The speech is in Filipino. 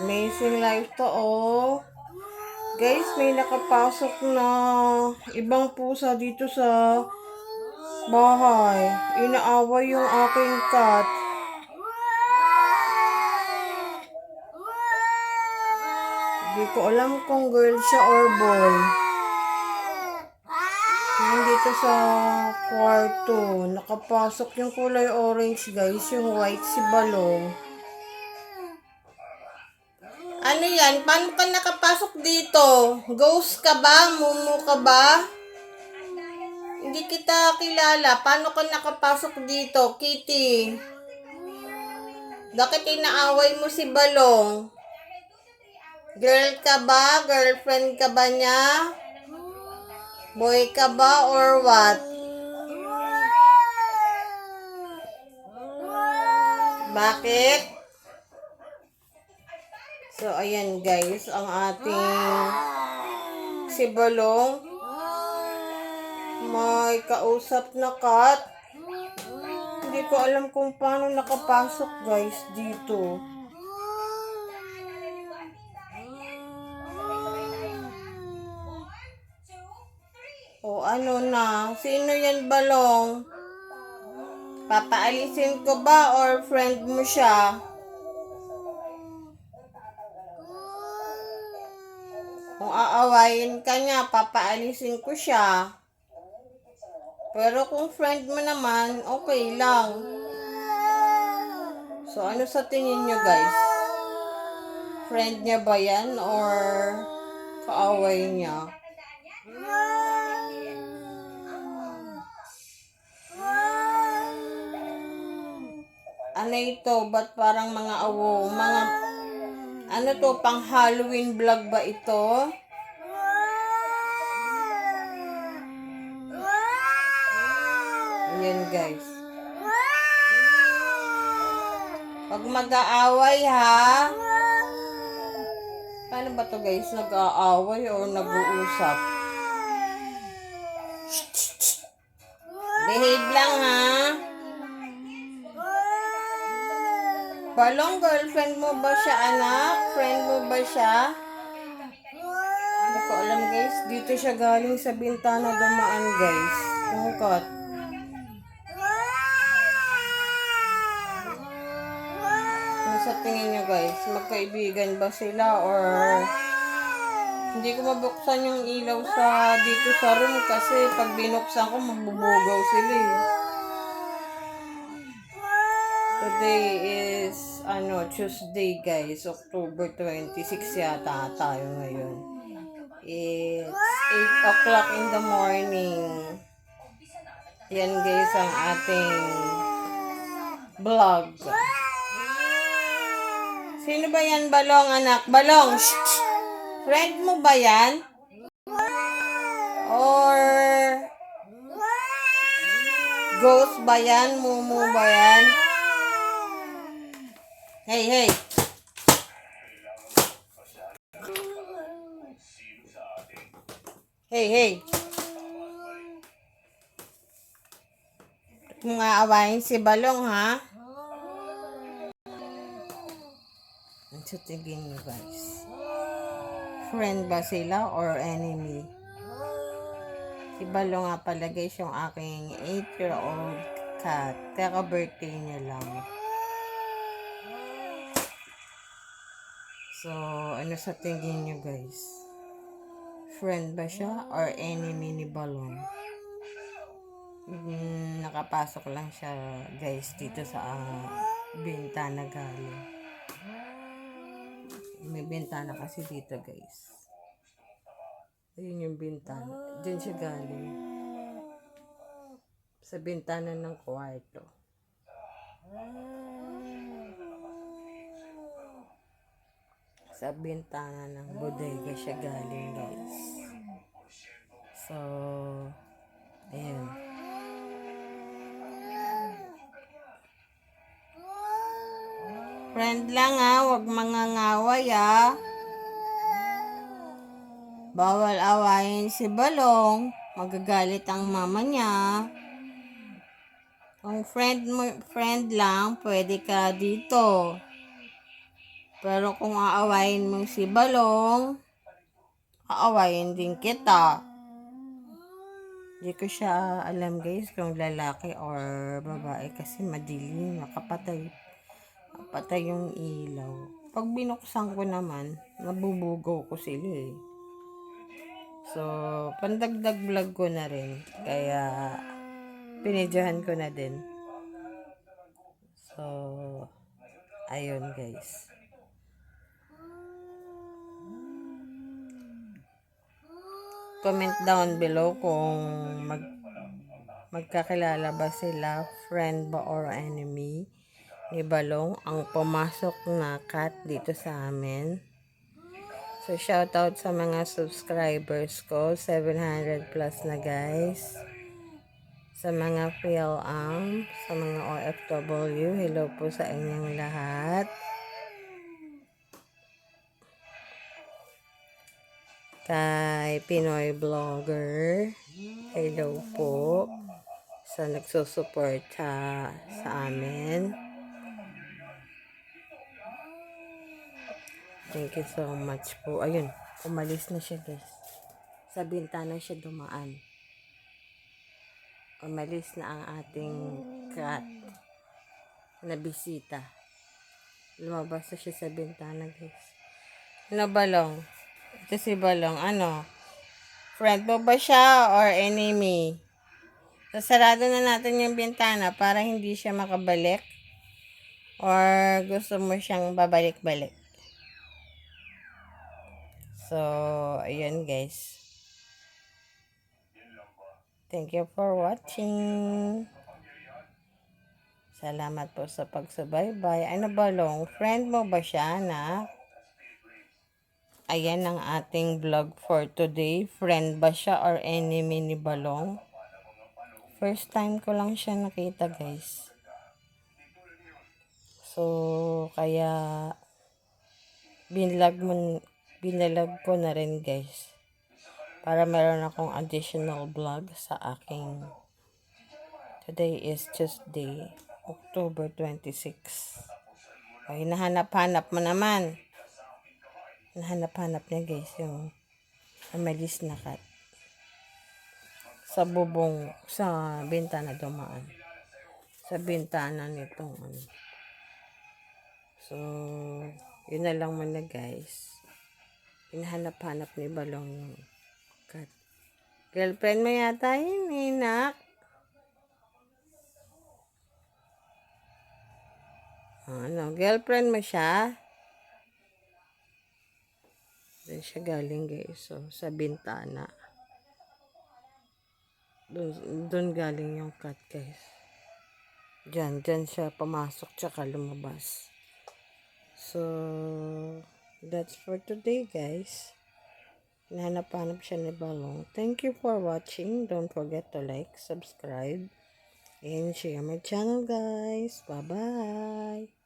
Amazing life to, oh. Guys, may nakapasok na ibang pusa dito sa bahay. Inaaway yung aking cat. Hindi ko alam kung girl siya or boy. Nandito sa kwarto. Nakapasok yung kulay orange, guys. Yung white si Balong. Ano yan? Paano ka nakapasok dito? Ghost ka ba? Mumu ka ba? Hindi kita kilala. Paano ka nakapasok dito, Kitty? Bakit inaaway mo si Balong? Girl ka ba? Girlfriend ka ba niya? Boy ka ba or what? Bakit? So, ayan guys, ang ating si Balong. May kausap na cat. Hindi ko alam kung paano nakapasok guys dito. O ano na? Sino yan, Balong? Papaalisin ko ba or friend mo siya? Kung aawayin ka niya, papaalisin ko siya. Pero kung friend mo naman, okay lang. So, ano sa tingin nyo, guys? Friend niya ba yan or kaaway niya? Ano ito? Ba't parang mga awo? Ano to? Pang Halloween vlog ba ito? Ayan guys. Pag mag-aaway ha. Paano ba to guys? Nag-aaway o nag-uusap? Behave lang ha. Balong, girlfriend mo ba siya, anak? Friend mo ba siya? Hindi ko alam guys. Dito siya galing sa bintana dumaan guys. Yung cat. Ano sa tingin nyo guys? Magkaibigan ba sila or hindi ko mabuksan yung ilaw sa dito sa room kasi pag binuksan ko magbubugaw sila eh. Today is Tuesday guys, October 26 yata tayo ngayon. It's 8 o'clock in the morning. Yan guys ang ating vlog. Sino ba yan, Balong, anak? Balong, shh! Friend mo ba yan? Or ghost ba yan? Mumu ba yan? Hey, hey! Hey, hey! Kung aawain si Balong, ha? Ang sa tingin nyo, guys. Friend ba sila or enemy? Si Balong nga pala, guys, yung aking 8-year-old cat. Kaka-birthday niya lang. So, ano sa tingin nyo, guys? Friend ba siya or enemy ni Balong? Nakapasok lang siya, guys, dito sa bintana galing. May bintana kasi dito, guys. Ayun yung bintana. Diyan siya galing. Sa bintana ng kwarto. Sa bintana ng bodega siya galing, guys. So, ayan. Friend lang ha, huwag mangangaway ha. Bawal awayin si Balong. Magagalit ang mama niya. Kung friend lang, pwede ka dito. Pero kung aawayin mo si Balong, aawayin din kita. Hindi ko siya alam guys kung lalaki or babae kasi madilim, nakapatay. Patay yung ilaw. Pag binuksan ko naman, nabubugaw ko sila eh. So, pandagdag vlog ko na rin. Kaya, pinidyohan ko na din. So, ayun guys. Comment down below kung magkakilala ba sila, friend ba or enemy ni Balong ang pumasok na cat dito sa amin. So, shoutout sa mga subscribers ko, 700 plus na guys. Sa mga PLM, sa mga OFW, hello po sa inyong lahat. Kay Pinoy Vlogger, hello po sa nagsusuporta sa amin. Thank you so much po. Ayun, umalis na siya guys. Sa bintana siya dumaan. Umalis na ang ating cat na bisita. Lumabas na siya sa bintana guys. Ano Balong? Ito si Balong. Ano? Friend mo ba siya or enemy? Sasarado na natin yung bintana para hindi siya makabalik. Or gusto mo siyang babalik-balik. So, ayun guys. Thank you for watching. Salamat po sa pagsubaybay. Ano Balong? Friend mo ba siya na? Ayan ang ating vlog for today. Friend ba siya or enemy ni Balong? First time ko lang siya nakita guys. So, kaya binalag ko na rin guys. Para meron akong additional vlog sa aking today is Tuesday, October 26. O, hinahanap-hanap mo naman. Hinahanap-hanap niya guys yung amalis na cat. Sa bubong, sa bintana dumaan. Sa bintana nitong ano. So, yun na lang muna guys. Hinahanap-hanap ni Balong yung cat. Girlfriend mo yata yun, Nak. Ano, girlfriend mo siya? Doon siya galing guys. So, sa bintana. Doon galing yung cat guys. Diyan siya pumasok tsaka lumabas. So, that's for today guys. Hinahanap-hanap siya ni Balong. Thank you for watching. Don't forget to like, subscribe, and share my channel guys. Bye-bye.